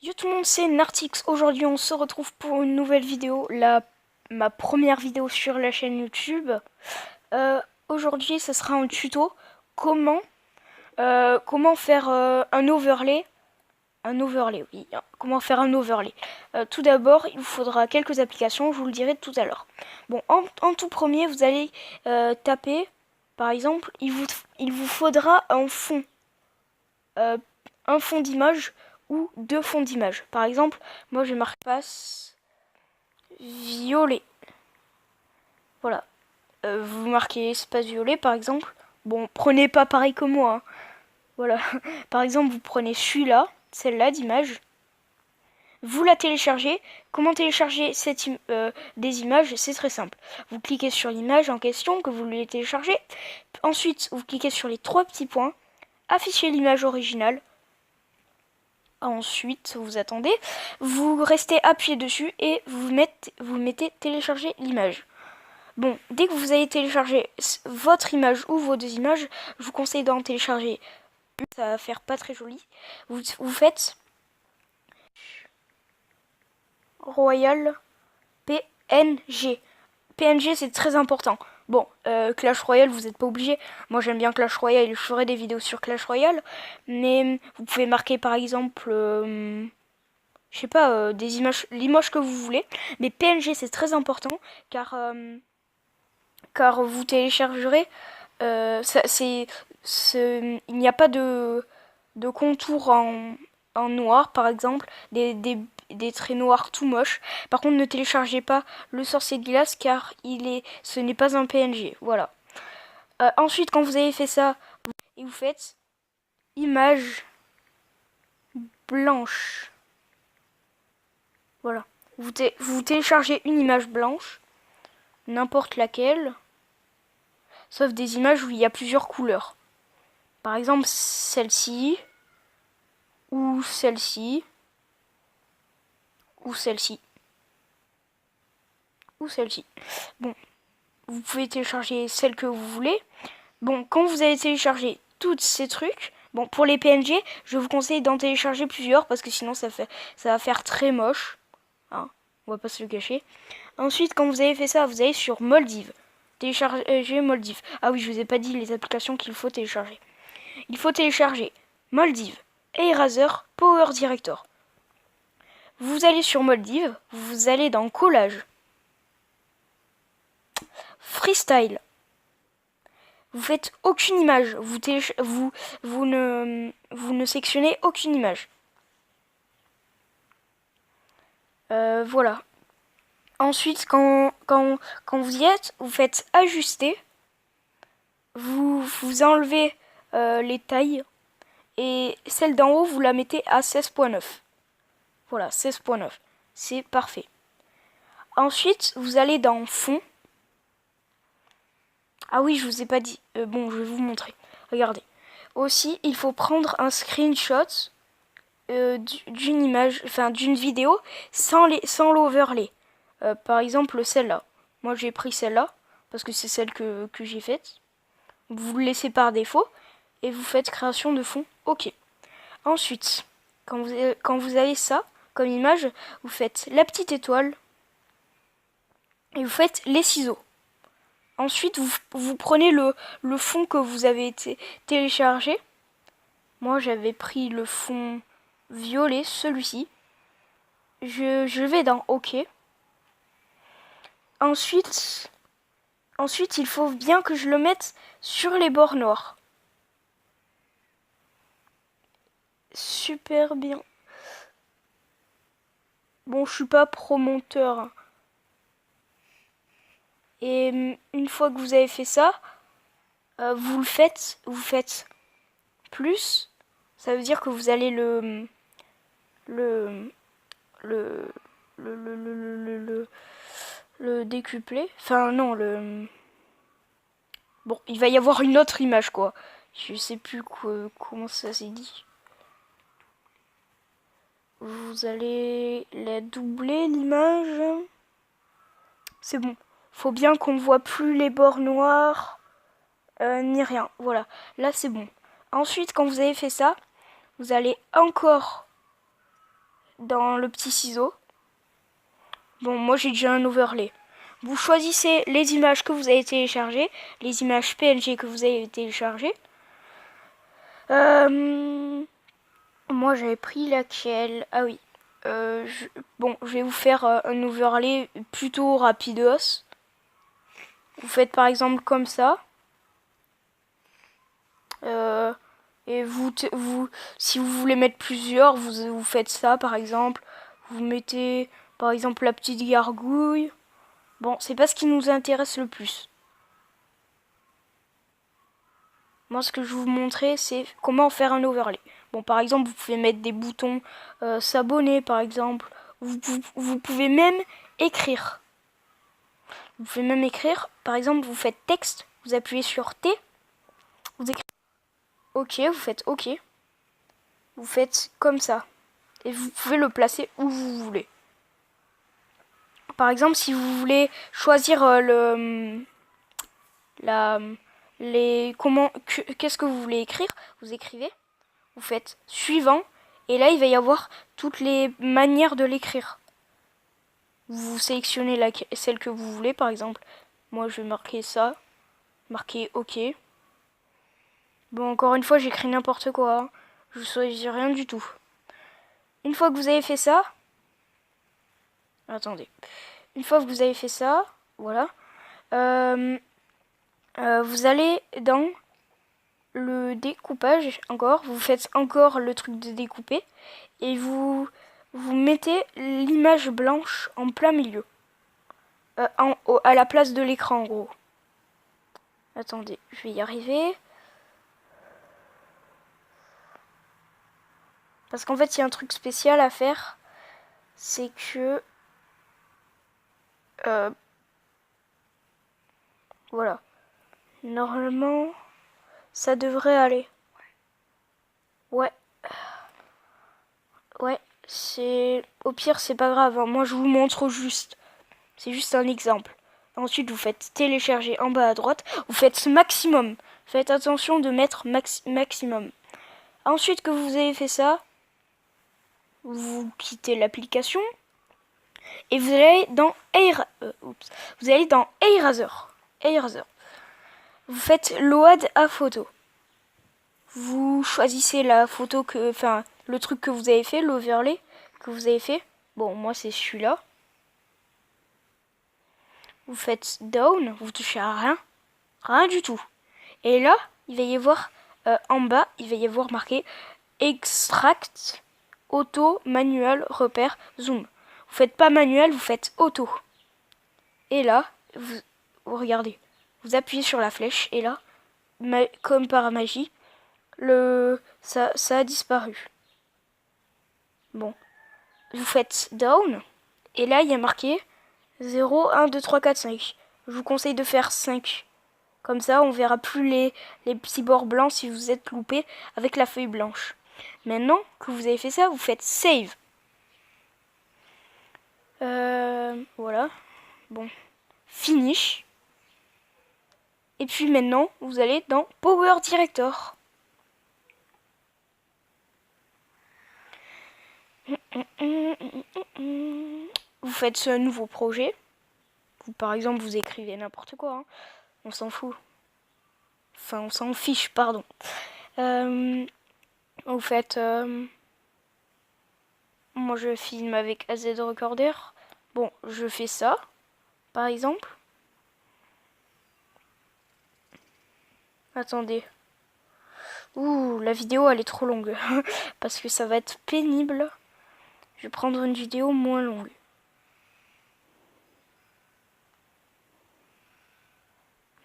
Yo tout le monde, c'est Nartix. Aujourd'hui on se retrouve pour une nouvelle vidéo, ma première vidéo sur la chaîne YouTube. Aujourd'hui ce sera un tuto comment, comment faire un overlay. Un overlay, oui. Comment faire un overlay. Tout d'abord, il vous faudra quelques applications, je vous le dirai tout à l'heure. Bon, en tout premier, vous allez taper, par exemple, il vous faudra euh, un fond d'image ou deux fonds d'image. Par exemple, moi je marque espace violet. Voilà. Vous marquez espace violet par exemple. Bon, prenez pas pareil que moi, hein. Voilà. Par exemple, vous prenez celui-là, celle-là d'image. Vous la téléchargez. Comment télécharger des images? C'est très simple. Vous cliquez sur l'image en question que vous voulez télécharger. Ensuite, vous cliquez sur les trois petits points. Afficher l'image originale. Ensuite, vous attendez, vous restez appuyé dessus et vous mettez télécharger l'image. Bon, dès que vous avez téléchargé votre image ou vos deux images, je vous conseille d'en télécharger une, ça va faire pas très joli. Vous faites Royal PNG. PNG, c'est très important. Bon, Clash Royale, vous n'êtes pas obligé. Moi, j'aime bien Clash Royale et je ferai des vidéos sur Clash Royale. Mais vous pouvez marquer, par exemple, je sais pas, des images, l'image que vous voulez. Mais PNG, c'est très important, car vous téléchargerez. Il n'y a pas de contour en noir, par exemple, des traits noirs tout moches. Par contre, ne téléchargez pas le sorcier de glace, car ce n'est pas un PNG. Voilà. Ensuite, quand vous avez fait ça, et vous faites image blanche. Voilà. Vous téléchargez une image blanche, n'importe laquelle, sauf des images où il y a plusieurs couleurs. Par exemple, celle-ci, ou celle-ci, ou celle-ci, ou celle-ci. Bon, vous pouvez télécharger celle que vous voulez. Bon, quand vous avez téléchargé tous ces trucs, bon, pour les PNG, je vous conseille d'en télécharger plusieurs parce que sinon ça va faire très moche. Hein, on va pas se le cacher. Ensuite, quand vous avez fait ça, vous allez sur Moldiv. Télécharger Moldiv. Ah oui, je vous ai pas dit les applications qu'il faut télécharger. Il faut télécharger Moldiv, Eraser, Power Director. Vous allez sur Moldiv, vous allez dans Collage, Freestyle. Vous faites aucune image, vous ne sélectionnez aucune image. Voilà. Ensuite, quand vous y êtes, vous faites ajuster. Vous enlevez les tailles. Et celle d'en haut, vous la mettez à 16.9. Voilà, 16.9. C'est parfait. Ensuite, vous allez dans Fond. Ah oui, je vous ai pas dit. Bon, je vais vous montrer. Regardez. Aussi, il faut prendre un screenshot d'une image, enfin d'une vidéo sans l'overlay. Par exemple, celle-là. Moi, j'ai pris celle-là parce que c'est celle que j'ai faite. Vous le laissez par défaut et vous faites création de fond. OK. Ensuite, quand vous avez ça comme image, vous faites la petite étoile et vous faites les ciseaux. Ensuite, vous prenez le fond que vous avez téléchargé. Moi, j'avais pris le fond violet, celui-ci. Je vais dans OK. Ensuite, il faut bien que je le mette sur les bords noirs. Super bien. Bon, je suis pas pro monteur, hein. Et une fois que vous avez fait ça, vous faites plus. Ça veut dire que vous allez le décupler. Enfin non, bon, il va y avoir une autre image quoi. Je sais plus comment ça s'est dit. Vous allez la doubler l'image. C'est bon. Faut bien qu'on ne voit plus les bords noirs ni rien. Voilà. Là c'est bon. Ensuite, quand vous avez fait ça, vous allez encore dans le petit ciseau. Bon, moi j'ai déjà un overlay. Vous choisissez les images que vous avez téléchargées, les images PNG que vous avez téléchargées. Moi j'avais pris laquelle? Ah oui. Bon, je vais vous faire un overlay plutôt rapidos. Vous faites par exemple comme ça. Et si vous voulez mettre plusieurs, vous faites ça par exemple. Vous mettez par exemple la petite gargouille. Bon, c'est pas ce qui nous intéresse le plus. Moi, ce que je vais vous montrer, c'est comment faire un overlay. Bon, par exemple, vous pouvez mettre des boutons s'abonner, par exemple. Vous pouvez même écrire. Vous pouvez même écrire, par exemple, vous faites texte, vous appuyez sur T, vous écrivez OK, vous faites OK. Vous faites comme ça. Et vous pouvez le placer où vous voulez. Par exemple, si vous voulez choisir qu'est-ce que vous voulez écrire, vous écrivez, vous faites suivant, et là il va y avoir toutes les manières de l'écrire. Vous sélectionnez celle que vous voulez, par exemple. Moi je vais marquer ça, marquer OK. Bon, encore une fois, j'écris n'importe quoi, hein. Je choisis rien du tout. Une fois que vous avez fait ça, attendez. Une fois que vous avez fait ça, voilà. Vous allez dans le découpage encore, vous faites encore le truc de découper et vous mettez l'image blanche en plein milieu, à la place de l'écran en gros. Attendez, je vais y arriver. Parce qu'en fait, il y a un truc spécial à faire, c'est que voilà. Normalement, ça devrait aller. Ouais. Ouais, au pire, c'est pas grave, hein. Moi, je vous montre juste. C'est juste un exemple. Ensuite, vous faites télécharger en bas à droite. Vous faites maximum. Faites attention de mettre maximum. Ensuite que vous avez fait ça, vous quittez l'application et vous allez dans vous allez dans Eraser. Vous faites load à photo. Vous choisissez la photo le truc que vous avez fait, l'overlay que vous avez fait. Bon, moi c'est celui-là. Vous faites down, vous touchez à rien, rien du tout. Et là, il va y avoir en bas, il va y avoir marqué extract, auto, manuel, repère, zoom. Vous faites pas manuel, vous faites auto. Et là, vous regardez, vous appuyez sur la flèche et là, comme par magie, ça a disparu. Bon, vous faites down et là, il y a marqué 0, 1, 2, 3, 4, 5. Je vous conseille de faire 5. Comme ça, on verra plus les petits bords blancs si vous êtes loupé avec la feuille blanche. Maintenant que vous avez fait ça, vous faites save. Voilà. Bon. Finish. Et puis maintenant, vous allez dans Power Director. Vous faites ce nouveau projet. Par exemple, vous écrivez n'importe quoi, hein. On s'en fout. Enfin, on s'en fiche, pardon. Vous faites... moi, je filme avec AZ Recorder. Bon, je fais ça, par exemple. Attendez. Ouh, la vidéo, elle est trop longue. Parce que ça va être pénible. Je vais prendre une vidéo moins longue.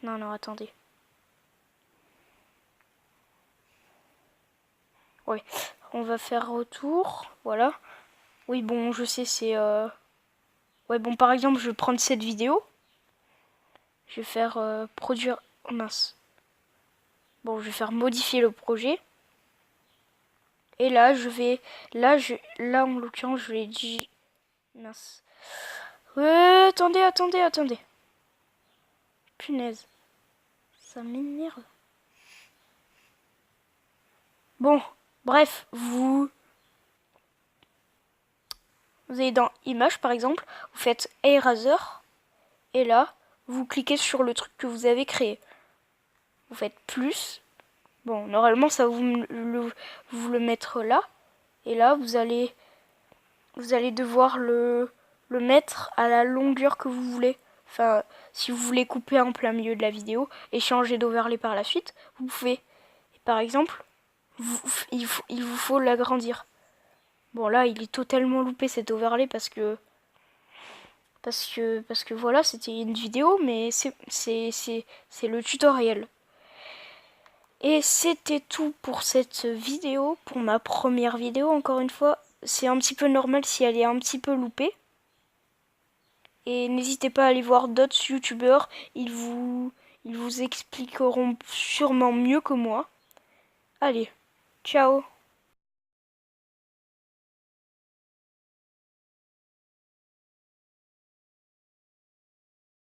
Non, attendez. Ouais, on va faire retour. Voilà. Oui, bon, je sais, c'est... Ouais, bon, par exemple, je vais prendre cette vidéo. Je vais faire produire... Oh, mince. Bon, je vais faire modifier le projet. Et là, je vais... Là, en l'occurrence, je l'ai dit... Mince. Ouais, attendez. Punaise. Ça m'énerve. Bon, bref, Vous allez dans Images par exemple, vous faites Eraser, et là, vous cliquez sur le truc que vous avez créé. Vous faites plus. Bon, normalement, ça va vous le mettre là. Et là, vous allez devoir le mettre à la longueur que vous voulez. Enfin, si vous voulez couper en plein milieu de la vidéo et changer d'overlay par la suite, vous pouvez. Et par exemple, il vous faut l'agrandir. Bon, là, il est totalement loupé cet overlay parce que voilà, c'était une vidéo, mais c'est le tutoriel. Et c'était tout pour cette vidéo, pour ma première vidéo. Encore une fois, c'est un petit peu normal si elle est un petit peu loupée. Et n'hésitez pas à aller voir d'autres youtubeurs, ils vous expliqueront sûrement mieux que moi. Allez, ciao!